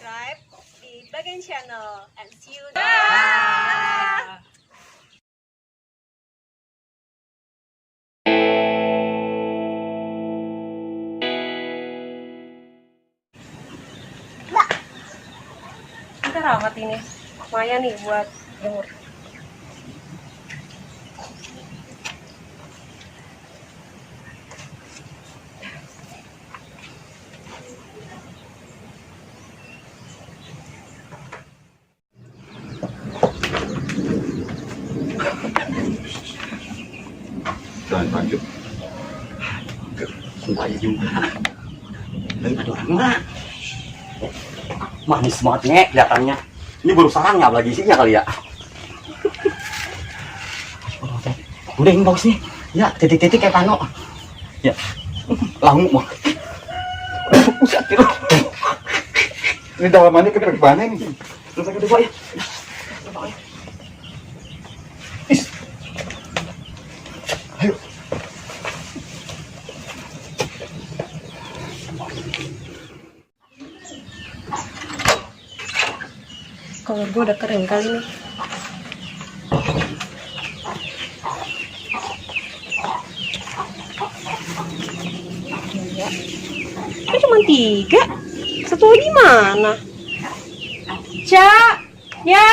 subscribe di bagian channel and see you. Kita rawat ini, lumayan nih buat jemur. Rồi lanjut semuanya juga. Ada orang enggak? Manis banget nih kelihatannya. Ini baru sarangnya lagi isinya kali ya. Udah ini bagus nih. Ya titik-titik kayak Pano. Ya langu mah. Ini dalamannya ke mana ini? Terus yang kedua ya. Ayo. Kalau gue udah kering kali nih. Kan cuma 3. Satu lagi mana? Cak, ya.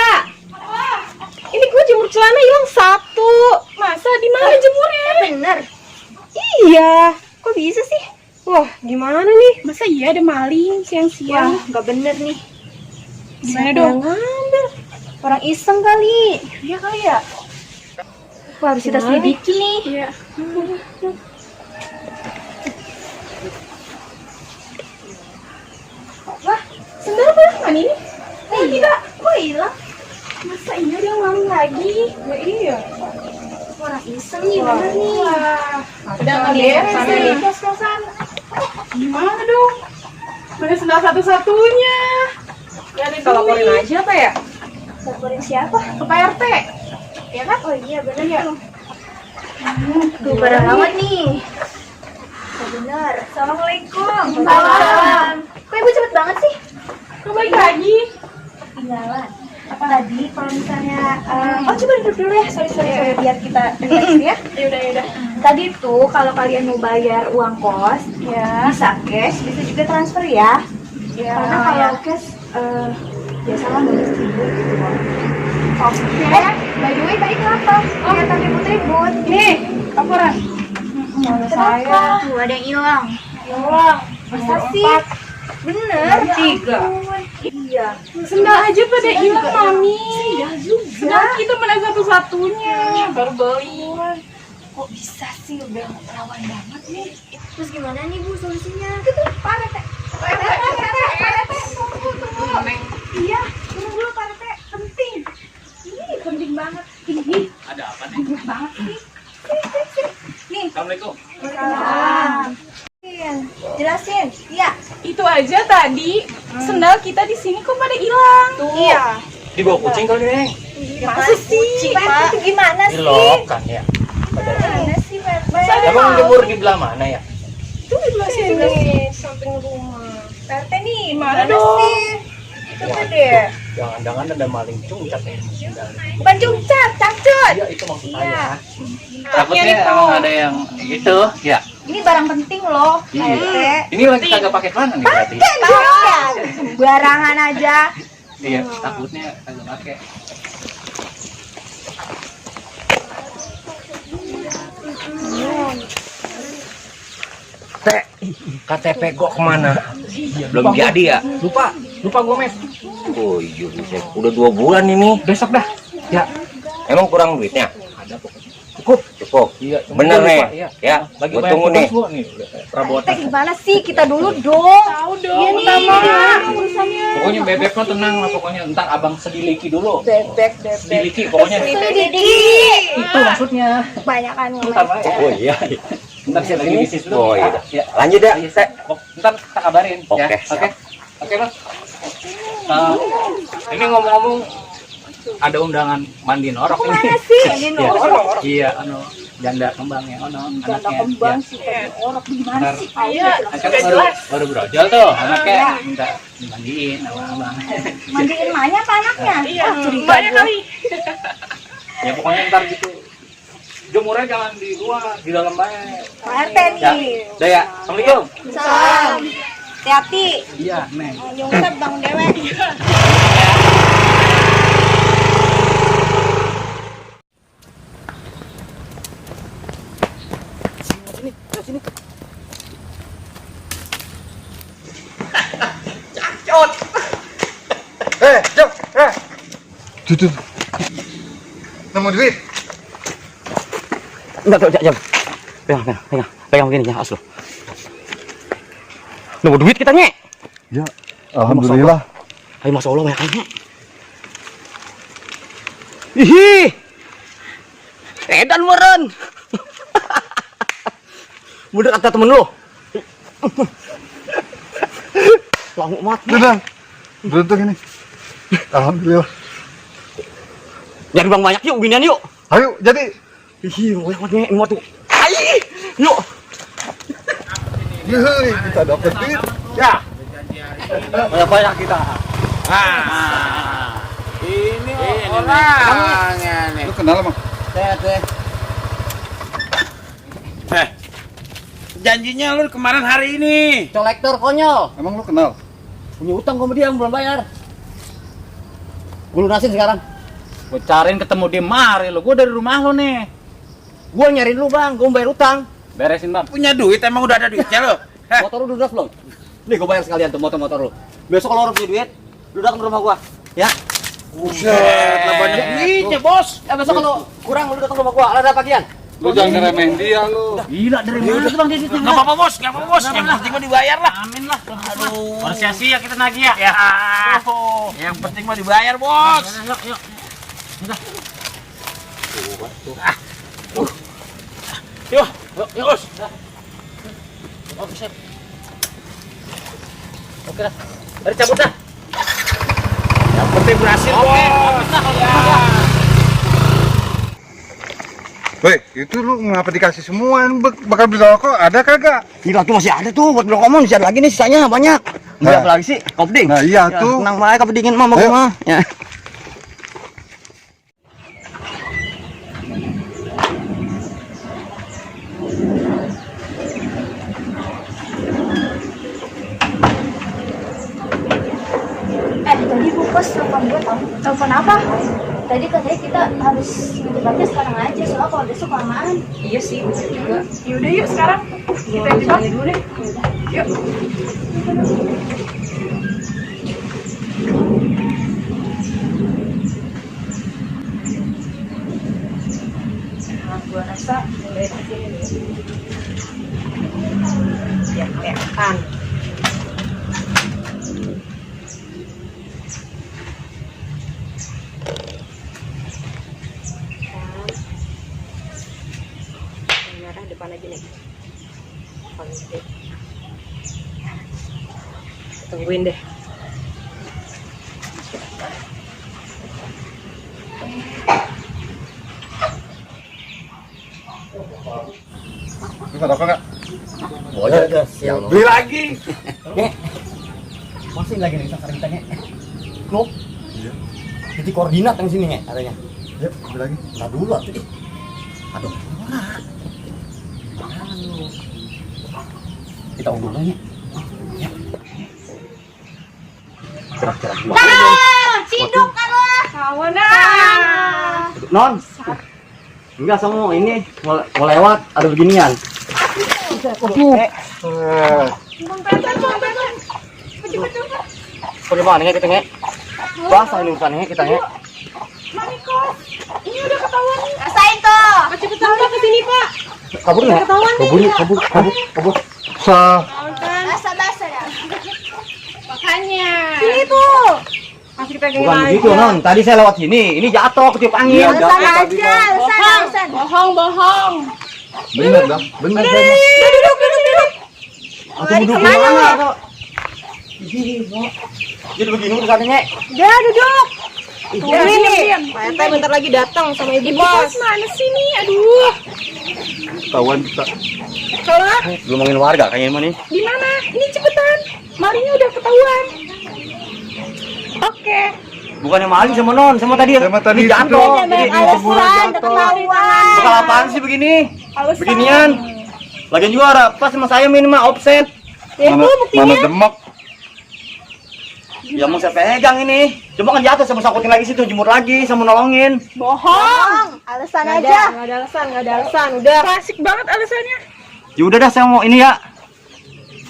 Ini gue jemur celana hilang 1. Masa di mana jemurnya? Bener. Iya, kok bisa sih? Wah, gimana nih? Masa iya ada maling siang-siang? Nggak bener nih. Gimana Siapa dong? yang ngambil? Orang iseng kali. Iya kali ya? Wah, harus kita selidiki nih. Iya. Wah, sendal mana ini? Tidak, kok hilang? Masa iya dia maling lagi? Ya, iya. Orang iseng nih, bener nih. Udah nggak Beres beres nih, nih. kos-kosan. Gimana dong? Mana sendal satu-satunya? Gak ada Kita laporin duit. aja apa ya? Laporin siapa? Ke Pak RT. Ya kan? Oh iya, bener ya. Tuh, barang awet nih. Oh, bener. Assalamualaikum. Waalaikumsalam. Kok ibu cepet banget sih? Kok balik lagi? Ketinggalan. Apa tadi kalau misalnya oh coba duduk dulu ya, sorry biar kita relax ya. Yaudah. Tadi tuh kalau kalian mau bayar uang kos ya bisa cash, bisa juga transfer ya. Ya, Karena kalau cash biasanya 12.000 gitu. Oke, by the way tadi kenapa? Kelihatan ribut-ribut. Nih, laporan. saya. Tuh ada yang hilang. Hilang. Masa sih? Bener. 3. Iya. Sendal aja pada hilang, Mami. Sendal juga. Sendal kita mana satu-satunya. Baru beli. Kok bisa sih, udah rawan banget nih. Terus gimana nih Bu solusinya? Itu Pak RT. Pak RT, tunggu. Iya, tunggu dulu Pak RT, penting. Ini penting banget. Ini Ada apa nih? penting banget sih. Nih. Assalamualaikum. Salam. Jelasin. Iya. Itu aja tadi sendal kita di sini kok pada hilang. Iya. Dibawa kucing kali nih. Masa sih? Pak RT itu gimana Di sih? lokan ya. Gimana sih Pak RT? Emang jemur di belah mana ya? Itu di belah sini. Sini, samping rumah. Pak RT nih, Gimana gimana dong? sih? Coba deh. Jangan-jangan ada maling cungcat nih sendal. Bukan cungcat, cacut. Iya itu maksud Iya. saya. Takutnya Takutnya emang ada yang gitu ya. Ini barang penting loh, Pak Iya. RT. Ini lagi kagak pakai celana nih berarti. Juga. Barangan aja. Iya, takutnya kagak pakai. Teh, KTP gua kemana? Belum jadi ya? Lupa gua mes. Oh iya, udah 2 bulan ini. Besok dah. Ya, Emang kurang duitnya? ada pokoknya. Cukup. Iya, Bener gua nih. lupa, iya. Ya, Lagi gua bayar tunggu tugas nih. gua nih. Perabotan. Teh gimana sih? Kita dulu dong. Tahu dong. Iya nih, urusannya. Pokoknya bebek mah tenang lah pokoknya. Ntar abang sediliki dulu. Bebek. Sediliki pokoknya. Didi. Itu maksudnya. Kebanyakan Ntar ngomong. ya. Oh iya. Ntar saya lagi bisnis dulu. Oh iya. Ya. Lanjut ya, Teh. Ntar kita kabarin. Oke, Ya. siap. Oke, Bang. Ini ngomong-ngomong ada undangan mandi norok ini. Mana sih? Iya, iya, janda kembangnya Janda kembang sih kayak orang gimana sih? Iya, Kan gak jelas. baru brojol tuh anaknya minta dimandiin sama abang. Mandiin emaknya apa anaknya? Iya, Ah, curiga mbaknya gua. kali. Ya pokoknya ntar gitu. Jemurnya jangan di luar, di dalam baik. Pak RT Ya, nih. udah ya. Assalamualaikum. Salam. Hati-hati. Iya, Neng. Nyungsep bangun dewek. Jom, Tuh. Nemu duit. Enggak, jam. Pegang begini ya, aslo. Nemu duit kita, Nyek. Ya, alhamdulillah. Ayo Masya Allah, banyak Nyek. Ih. Edan meren. Bener kata temen lo. Langu mati. Udah, beruntung ini. Alhamdulillah. Jadi bang banyak yuk, binian yuk. Ayo, jadi. Ih, banyak banget Nyek, mau tuh. Ayo, yuk. Yeay, kita dapat duit. Ya. Banyak kita. Ini orangnya nih. Lu kenal emang? Janjinya lu kemarin hari ini. Kolektor konyol. Emang lu kenal? Punya utang sama dia belum bayar. Gue lunasin sekarang. Gue cariin ketemu di mari lo. Gue dari rumah lo nih. Gue nyariin lu bang, gue bayar utang. Beresin bang. Punya duit emang udah ada duitnya lo. Motor lu udah belum? Nih gue bayar sekalian tuh motor lu. Besok kalau orang punya duit, lu datang ke rumah gua. Ya. Buset, lah banyak duitnya bos. Ya besok kalau kurang lu datang ke rumah gua. Ada bagian. Lu jangan ngeremehin dia lu. Gila dari mana tuh bang dia situ? Nggak apa-apa bos, nggak apa-apa bos. Yang penting mah dibayar lah. Amin lah. Aduh. Baru sia-sia kita nagih ya. Ya. Yang penting mah dibayar bos. Yuk. Yuk, bos. Oke, siap. Oke dah. Mari cabut dah. Yang penting berhasil bos. Woi, itu lu ngapa dikasih semua? Bakal beli rokok ada kagak? Gila tuh masih ada tuh buat beli rokok masih ada lagi nih sisanya banyak. Beli Nah. apa lagi sih? Kopding. Nah, iya Ya, tuh. tenang baik kopdingin mah Ayo. mah. Ya. Tadi Bu Pos telepon gue tau. Telepon apa? Tadi katanya kita harus debatnya sekarang aja, soalnya kalau besok kelamaan. Iya sih, bener juga. Yaudah yuk sekarang. Kita jebak dulu deh. Yuk. Nah, gua rasa mulai dari sini nih. Ya, kelihatan. Merah depan aja nih. Paling gede. Tungguin deh. Lu ada rokok nggak? Boleh dah. Siang. Beli lagi. Masih lagi nih sekarang kita Nyek. Lu? Iya. Titik koordinat yang sini Nyek adanya. Ya, beli lagi. Nah dulu atuh. Aduh. Kita undur Nyek. Ya. Gerak-gerak dulu. Ciduk kan lo. Kawan ah. Non. Enggak semua ini mau lewat ada beginian. Bang Peter. Bagaimana Nyek kita Nyek? Basah ini urusannya kita Nyek. Maniko. Ini udah ketahuan nih. Rasain tuh. Pak cepetan Pak ke sini Pak. Kabur Nyek. Kabur. Basa-basa ya. Makanya. Sini tuh. Masih dipegang Bukan lagi. begitu Non, tadi saya lewat sini, ini jatuh ketiup angin. Alasan aja, alasan. Bohong. Bener dong, bener. Duduk. Atau duduk di mana kok? Jadi begini urusannya Nyek. Udah duduk. Tungguin nih. Pak RT bentar lagi datang sama Ibu Bos. Mana sih nih? Aduh. ketahuan kita. Kalau Belum ngomongin warga kayaknya mah nih. di mana? Ini cepetan. Marinya udah ketahuan. Oke. Bukannya maling sama non, sama tadi. Sama tadi Ini itu jatuh. tuh. Jadi Kuburan jatuh. bakal apaan sih begini? Beginian. Lagian juga ada pas sama saya minimal offset. Mana demak? Ya mau saya pegang ini. Cuma kan jatuh sama sakutin lagi situ, jemur lagi sama nolongin. Bohong. Alasan Nggak aja. ada alasan, nggak ada alasan. Udah. Klasik banget alasannya. Ya udah dah saya mau ini ya.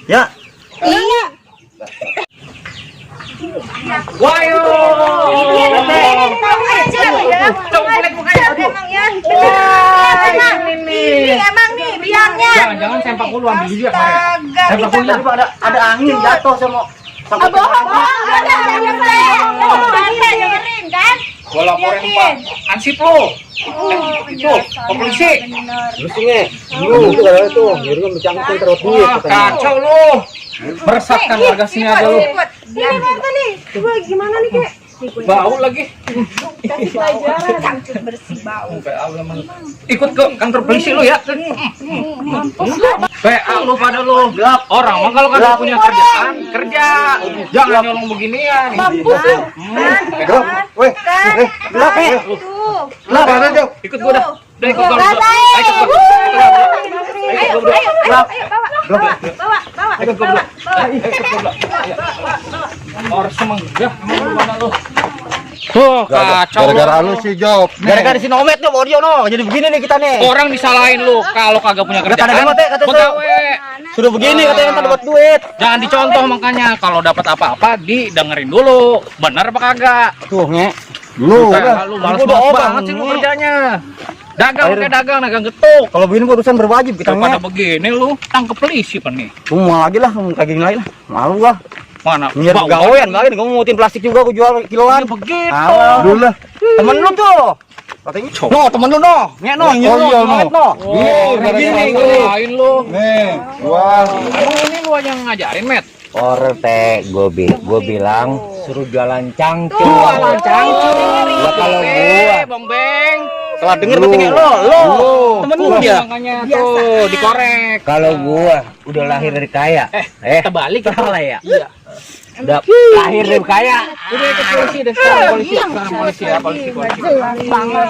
Ya. Iya. Wayo. Tahu aja ya. Coba lihat mukanya. Aduh. Emang ya. Ini emang nih biangnya. Jangan sempak dulu ambil juga kemarin. Sempak dulu. Tadi Pak, ada angin jatuh sama sakutin. Bohong. Ada dengerin kan? Gua laporin Pak. Ansip lo. Itu, ke polisi. Terus ini. Itu kalau itu, jadi kan bercangkutan terus Wah, kacau lu. Meresahkan warga sini aja lu. Ini apa nih? Coba gimana nih, Kek? Bau lagi. Kasih pelajaran. Cangcut bersih bau. Ikut ke kantor polisi lu ya. PA lu pada lu. Orang mah kalau kagak punya kerjaan, kerja. Jangan nyolong beginian. Gelap. Weh, gelap ya. Tuh. Gelap ada jauh. Ikut gua dah. Udah ikut gua. Ayo, bawa. Ikut gua. Orang semenggah mana lu. Tuh, kacau. Gara-gara lu sih Job. Gara-gara si Nomet tuh, Borjo no. Jadi begini nih kita nih. Orang disalahin lu kalau kagak punya kerjaan. Kata Demet, kata Pegawai. Sudah begini katanya ntar dapat duit. Jangan dicontoh makanya kalau dapat apa-apa didengerin dulu. Benar apa kagak? Tuh, nge. Lu Lu males-males banget sih lu kerjanya. Dagang kayak dagang getuk. Kalau begini urusan berwajib kita Pada nge. begini lu tangkep polisi pan nih. Mau lagi lah, mau kayak gini lagi lah. Malu lah. Mana? Nyari Bau pegawaian lagi, gue mau ngutin plastik juga, gue jual kiloan. begitu. dulu lah. Temen lu tuh. Katanya, no, temen lu no. Nge no, Oh, iya, no. no. Oh, gara-gara begini lu. ngelain lu. Nih, wah. Emang ini lu aja yang ngajarin, Met? Orang teh gue bilang suruh jualan cangcut. Jualan cangcut. Gua kalau gua Bang Beng. Setelah denger berarti nge lo. Temen lu dia. Makanya tuh dikorek. kalau gua udah lahir dari kaya. Terbalik salah ya. Iya. Udah lahir dari kaya. Udah ikut polisi deh sekarang polisi. Sekarang polisi ya, polisi. Banget.